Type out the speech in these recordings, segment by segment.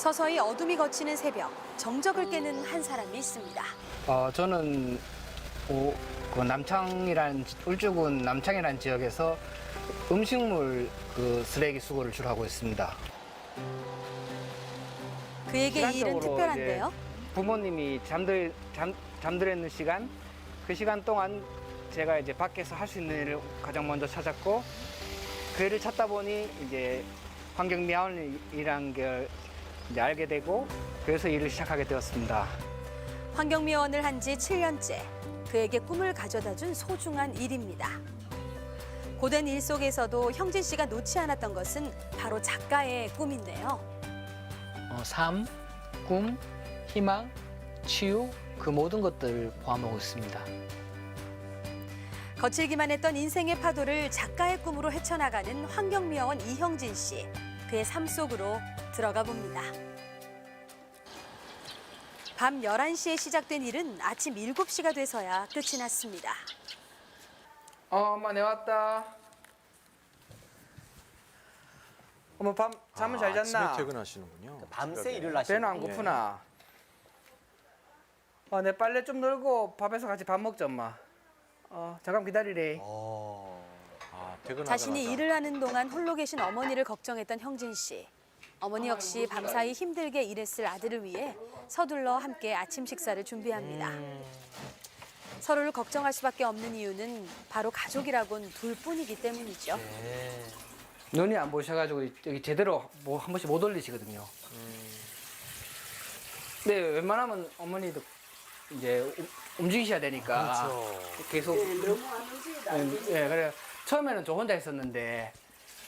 서서히 어둠이 걷히는 새벽, 정적을 깨는 한 사람이 있습니다. 저는 그 울주군 남창이라는 지역에서 음식물 쓰레기 수거를 주로 하고 있습니다. 그에게 이 일은 시간적으로 특별한데요. 이제 부모님이 잠들어 있는 시간, 그 시간 동안 제가 이제 밖에서 할 수 있는 일을 가장 먼저 찾았고, 그 일을 찾다 보니 이제 환경미화원이라는 걸 이제 알게 되고, 그래서 일을 시작하게 되었습니다. 환경미화원을 한 지 7년째. 그에게 꿈을 가져다 준 소중한 일입니다. 고된 일 속에서도 형진 씨가 놓지 않았던 것은 바로 작가의 꿈인데요. 삶, 꿈, 희망, 치유, 그 모든 것들을 포함하고 있습니다. 거칠기만 했던 인생의 파도를 작가의 꿈으로 헤쳐나가는 환경미화원 이형진 씨. 그의 삶 속으로 들어가 봅니다. 밤 11시에 시작된 일은 아침 7시가 돼서야 끝이 났습니다. 엄마, 내 왔다. 엄마, 잠은 잘 잤나? 아침에 퇴근하시는군요. 밤새 일을 하시는 배는 안 고프나? 내 빨래 좀 널고 밥에서 같이 밥 먹자, 엄마. 잠깐 기다리래. 퇴근하자마자. 자신이 일을 하는 동안 홀로 계신 어머니를 걱정했던 형진 씨. 어머니 역시 밤사이 힘들게 일했을 아들을 위해 서둘러 함께 아침 식사를 준비합니다. 서로를 걱정할 수밖에 없는 이유는 바로 가족이라곤 둘뿐이기 때문이죠. 눈이 안 보셔가지고 여기 제대로 뭐 한 번씩 못 올리시거든요. 근데 웬만하면 어머니도 이제 움직이셔야 되니까 계속. 너무 안 움직이다. 예, 그래 처음에는 저 혼자 있었는데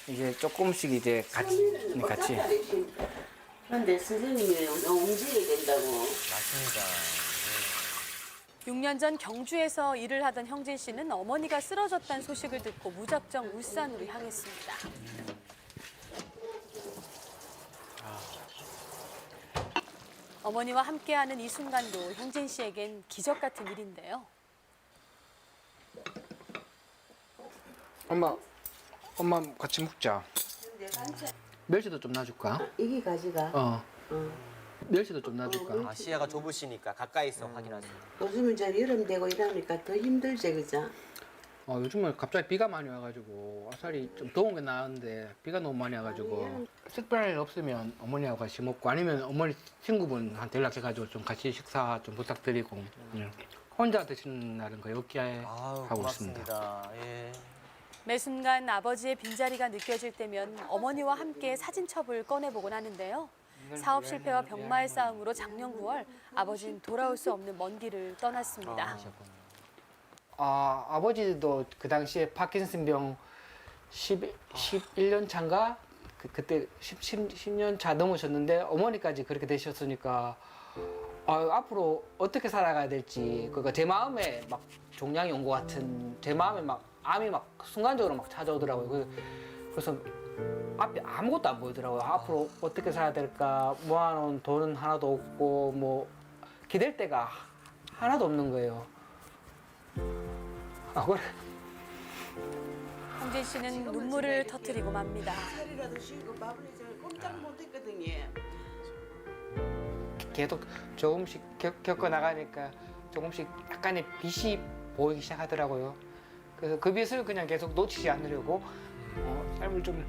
이제 조금씩 이제 같이. 그런데 선생님이 너무 움직여야 된다고. 맞습니다. 6년 전 경주에서 일을 하던 형진 씨는 어머니가 쓰러졌다는 소식을 듣고 무작정 울산으로 향했습니다. 어머니와 함께하는 이 순간도 형진 씨에겐 기적 같은 일인데요. 엄마 같이 먹자. 멸치도 좀 놔줄까? 이게 가지가. 멸치도 좀 놔줄까? 시야가 좁으시니까 가까이서 확인하세요. 요즘은 저 여름 되고 이러니까 더 힘들지, 그죠? 요즘은 갑자기 비가 많이 와가지고 아싸리 좀 더운 게 나왔는데 비가 너무 많이 와가지고 특별한 일 없으면 어머니하고 같이 먹고 아니면 어머니 친구분한테 연락해가지고 좀 같이 식사 좀 부탁드리고 혼자 드시는 날은 거의 없게 하고 있습니다. 고맙습니다. 예. 매 순간 아버지의 빈자리가 느껴질 때면 어머니와 함께 사진첩을 꺼내보곤 하는데요. 사업 실패와 병마의 싸움으로 작년 9월 아버지는 돌아올 수 없는 먼 길을 떠났습니다. 아버지도 그 당시에 파킨슨병 11년 차인가? 그때 10년 차 넘으셨는데 어머니까지 그렇게 되셨으니까 앞으로 어떻게 살아가야 될지 그러니까 제 마음에 막 종양이 온 것 같은 제 마음에 막 암이 막 순간적으로 막 찾아오더라고요. 그래서 앞에 아무것도 안 보이더라고요. 앞으로 어떻게 살아야 될까 모아놓은 돈은 하나도 없고 뭐 기댈 데가 하나도 없는 거예요. 그래. 형진 씨는 눈물을 터뜨리고 맙니다. 살이라도 쉬고 밥을 이제 꼼짝 못했거든요. 계속 조금씩 겪어 나가니까 조금씩 약간의 빛이 보이기 시작하더라고요. 그래서 그 빛을 그냥 계속 놓치지 않으려고 삶을 좀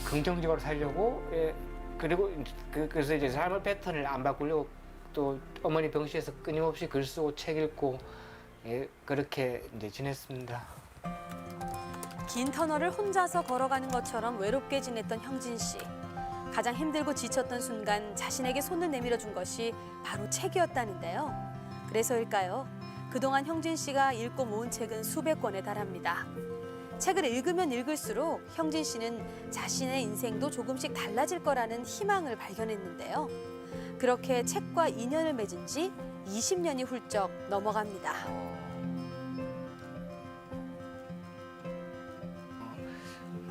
긍정적으로 살려고 그리고 그래서 이제 삶의 패턴을 안 바꾸려고 또 어머니 병실에서 끊임없이 글 쓰고 책 읽고 그렇게 이제 지냈습니다. 긴 터널을 혼자서 걸어가는 것처럼 외롭게 지냈던 형진 씨. 가장 힘들고 지쳤던 순간 자신에게 손을 내밀어 준 것이 바로 책이었다는데요. 그래서일까요? 그동안 형진 씨가 읽고 모은 책은 수백 권에 달합니다. 책을 읽으면 읽을수록 형진 씨는 자신의 인생도 조금씩 달라질 거라는 희망을 발견했는데요. 그렇게 책과 인연을 맺은 지 20년이 훌쩍 넘어갑니다.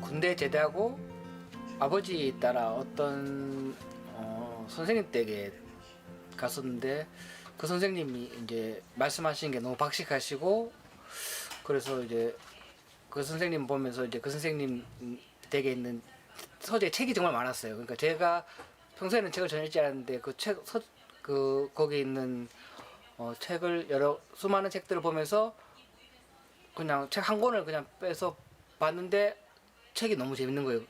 군대 제대하고 아버지 따라 어떤 선생님 댁에 갔었는데 그 선생님이 이제 말씀하시는 게 너무 박식하시고 그래서 이제 그 선생님 보면서 이제 그 선생님 댁에 있는 서재 책이 정말 많았어요. 그러니까 제가 평소에는 책을 전혀 읽지 않았는데 거기 있는 책을 수많은 책들을 보면서 그냥 책 한 권을 그냥 빼서 봤는데 책이 너무 재밌는 거예요.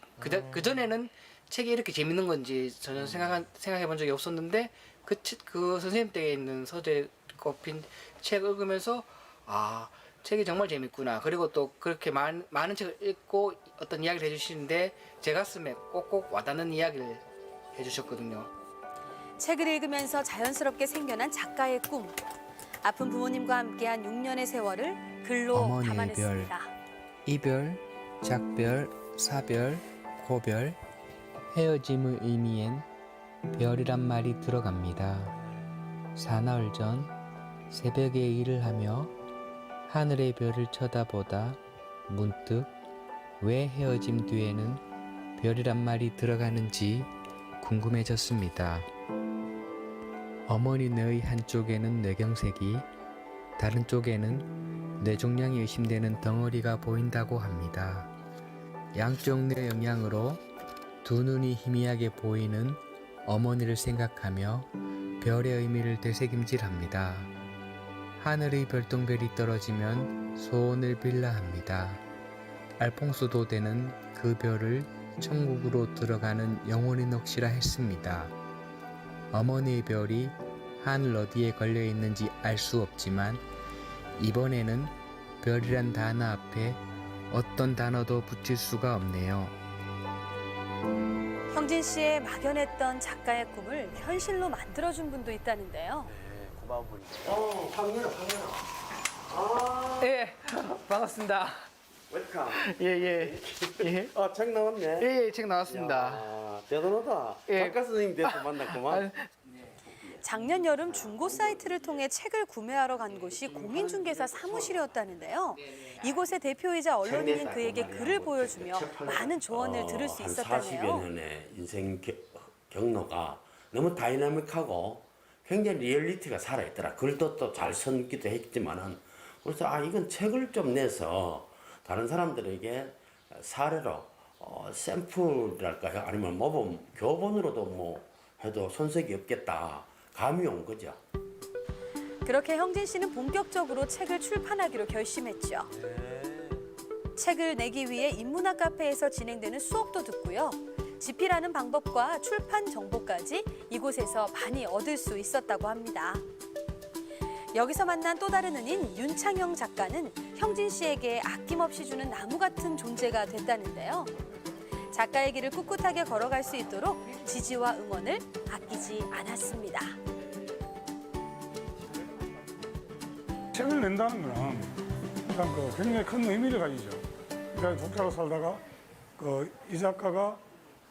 그 전에는 책이 이렇게 재밌는 건지 전혀 생각해 본 적이 없었는데 그 선생님 댁에 있는 서재 꼽힌 책 읽으면서 아 책이 정말 재밌구나. 그리고 또 그렇게 많은 책을 읽고 어떤 이야기를 해주시는데 제 가슴에 꼭꼭 와닿는 이야기를 해주셨거든요. 책을 읽으면서 자연스럽게 생겨난 작가의 꿈. 아픈 부모님과 함께한 6년의 세월을 글로 어머니의 담아냈습니다. 이별, 작별, 사별, 고별, 헤어짐의 의미엔 별이란 말이 들어갑니다. 사나흘 전 새벽에 일을 하며 하늘의 별을 쳐다보다 문득 왜 헤어짐 뒤에는 별이란 말이 들어가는지 궁금해졌습니다. 어머니 뇌의 한쪽에는 뇌경색이, 다른 쪽에는 뇌종양이 의심되는 덩어리가 보인다고 합니다. 양쪽 뇌 영향으로 두 눈이 희미하게 보이는 어머니를 생각하며 별의 의미를 되새김질합니다. 하늘의 별똥별이 떨어지면 소원을 빌라 합니다. 알퐁스도 되는 그 별을 천국으로 들어가는 영혼의 넋이라 했습니다. 어머니의 별이 하늘 어디에 걸려 있는지 알 수 없지만 이번에는 별이란 단어 앞에 어떤 단어도 붙일 수가 없네요. 형진 씨의 막연했던 작가의 꿈을 현실로 만들어준 분도 있다는데요. 네, 고마운 분이죠. 박민아. 예, 반갑습니다. 웰컴. 예. 책 나왔네. 예, 책 나왔습니다. 야, 대단하다. 예. 작가 선생님 돼서 만났구만. 작년 여름 중고 사이트를 통해 책을 구매하러 간 곳이 공인중개사 사무실이었다는데요. 이곳의 대표이자 언론인인 그에게 글을 보여주며 많은 조언을 들을 수 한 있었다네요. 40여 년의 인생 경로가 너무 다이나믹하고 굉장히 리얼리티가 살아있더라. 글도 또 잘 써기도 했지만은 그래서 이건 책을 좀 내서 다른 사람들에게 사례로 샘플이랄까요? 아니면 모범 교본으로도 뭐 해도 손색이 없겠다. 감이 온 거죠. 그렇게 형진 씨는 본격적으로 책을 출판하기로 결심했죠. 책을 내기 위해 인문학 카페에서 진행되는 수업도 듣고요. 집필하는 방법과 출판 정보까지 이곳에서 많이 얻을 수 있었다고 합니다. 여기서 만난 또 다른 은인 윤창영 작가는 형진 씨에게 아낌없이 주는 나무 같은 존재가 됐다는데요. 작가의 길을 꿋꿋하게 걸어갈 수 있도록 지지와 응원을 아끼지 않았습니다. 책을 낸다는 거는 일단 굉장히 큰 의미를 가지죠. 그러니까 독자로 살다가 이 작가가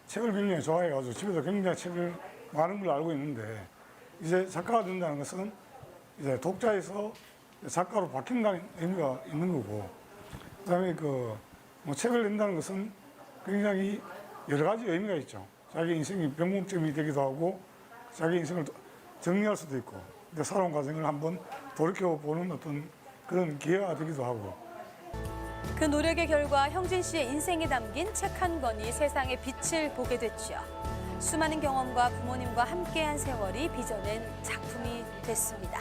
책을 굉장히 좋아해가지고 집에서 굉장히 책을 많은 걸 알고 있는데 이제 작가가 된다는 것은 이제 독자에서 작가로 바뀐다는 의미가 있는 거고 그다음에 뭐 책을 낸다는 것은 굉장히 여러 가지 의미가 있죠. 자기 인생이 변곡점이 되기도 하고 자기 인생을 정리할 수도 있고 근데 살아온 과정을 한번 돌이켜보는 어떤 그런 기회가 되기도 하고 그 노력의 결과 형진 씨의 인생에 담긴 책 한 권이 세상의 빛을 보게 됐죠. 수많은 경험과 부모님과 함께한 세월이 빚어낸 작품이 됐습니다.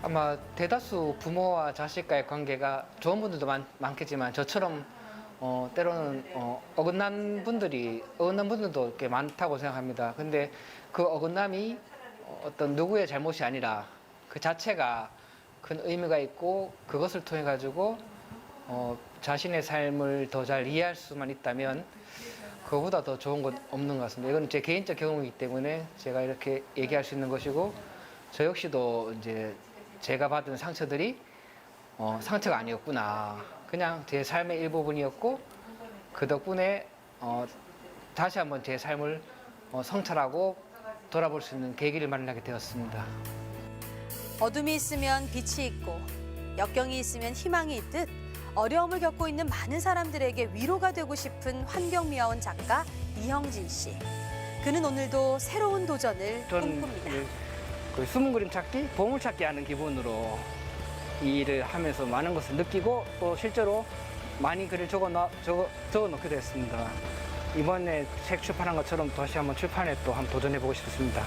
아마 대다수 부모와 자식과의 관계가 좋은 분들도 많겠지만 저처럼 때로는 어긋난 분들도 꽤 많다고 생각합니다. 근데 그 어긋남이 어떤 누구의 잘못이 아니라 그 자체가 큰 의미가 있고 그것을 통해 가지고 자신의 삶을 더 잘 이해할 수만 있다면 그거보다 더 좋은 건 없는 것 같습니다. 이건 제 개인적 경험이기 때문에 제가 이렇게 얘기할 수 있는 것이고 저 역시도 이제 제가 받은 상처들이 상처가 아니었구나. 그냥 제 삶의 일부분이었고 그 덕분에 다시 한번 제 삶을 성찰하고 돌아볼 수 있는 계기를 마련하게 되었습니다. 어둠이 있으면 빛이 있고 역경이 있으면 희망이 있듯 어려움을 겪고 있는 많은 사람들에게 위로가 되고 싶은 환경미화원 작가 이형진 씨. 그는 오늘도 새로운 도전을 꿈꿉니다. 그 숨은 그림 찾기, 보물 찾기 하는 기분으로 이 일을 하면서 많은 것을 느끼고 또 실제로 많이 글을 적어 놓게 됐습니다. 이번에 책 출판한 것처럼 다시 한번 출판에 또 한번 도전해 보고 싶습니다.